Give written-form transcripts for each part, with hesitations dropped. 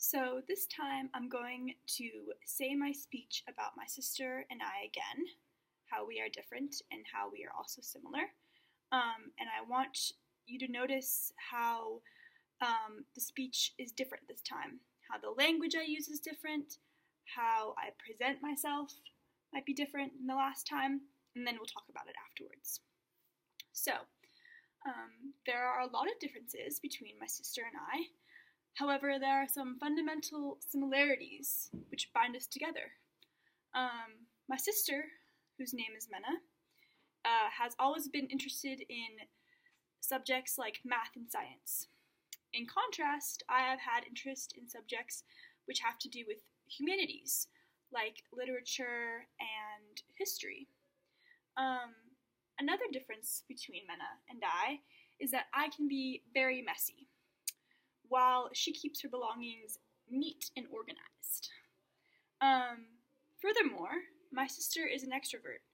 So this time I'm going to say my speech about my sister and I again, how we are different and how we are also similar. And I want you to notice how the speech is different this time, how the language I use is different, how I present myself might be different than the last time, and then we'll talk about it afterwards. So, there are a lot of differences between my sister and I. However, there are some fundamental similarities which bind us together. My sister, whose name is Mena, has always been interested in subjects like math and science. In contrast, I have had interest in subjects which have to do with humanities, like literature and history. Another difference between Mena and I is that I can be very messy, while she keeps her belongings neat and organized. Furthermore, my sister is an extrovert,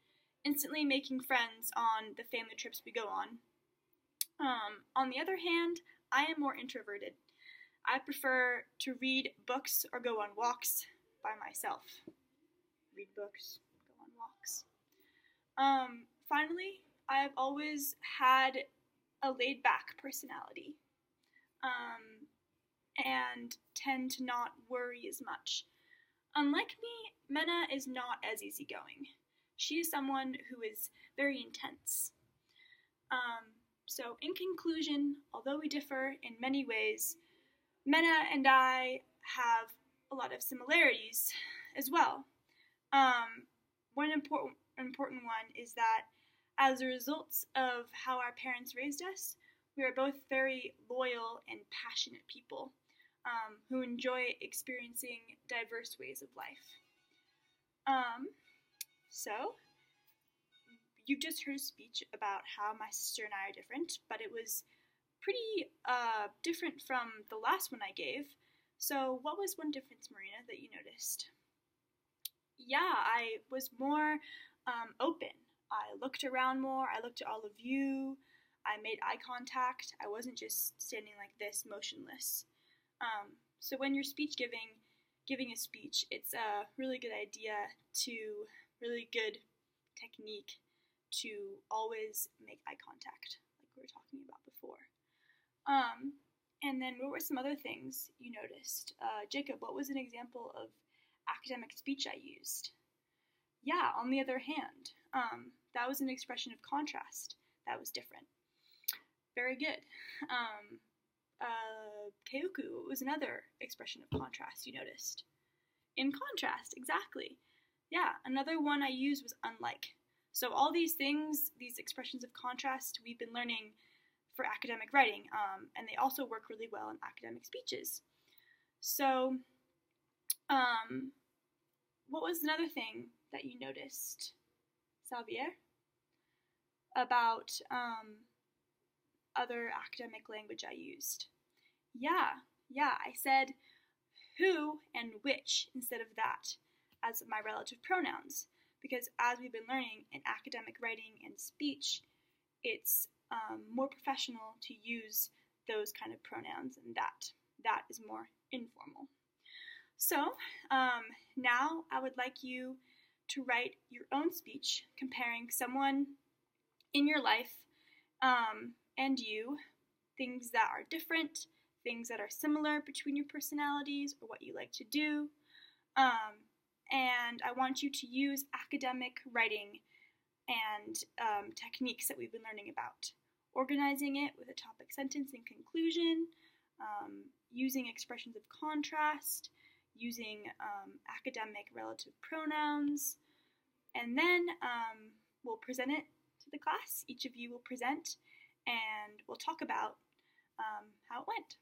instantly making friends on the family trips we go on. On the other hand, I am more introverted. I prefer to read books or go on walks by myself. Read books, go on walks. Finally, I have always had a laid-back personality. And tend to not worry as much. Unlike me, Mena is not as easygoing. She is someone who is very intense. So in conclusion, although we differ in many ways, Mena and I have a lot of similarities as well. One important one is that as a result of how our parents raised us, we are both very loyal and passionate people who enjoy experiencing diverse ways of life. So, you've just heard a speech about how my sister and I are different, but it was pretty different from the last one I gave. So, what was one difference, Marina, that you noticed? Yeah, I was more open. I looked around more, I looked at all of you, I made eye contact, I wasn't just standing like this, motionless. So when you're giving a speech, it's a really good idea really good technique to always make eye contact, like we were talking about before. And then what were some other things you noticed? Jacob, what was an example of academic speech I used? Yeah, on the other hand, that was an expression of contrast. That was different. Very good. Keuku was another expression of contrast you noticed. In contrast, exactly. Yeah, another one I used was unlike. So all these things, these expressions of contrast, we've been learning for academic writing, and they also work really well in academic speeches. So, what was another thing that you noticed, Xavier, about other academic language I used? Yeah, I said who and which instead of that as my relative pronouns, because as we've been learning in academic writing and speech, it's more professional to use those kind of pronouns, and that is more informal. So now I would like you to write your own speech comparing someone in your life and you, things that are different, things that are similar between your personalities or what you like to do. And I want you to use academic writing and techniques that we've been learning about. Organizing it with a topic, sentence, and conclusion, using expressions of contrast, using academic relative pronouns, and then we'll present it to the class. Each of you will present, and we'll talk about how it went.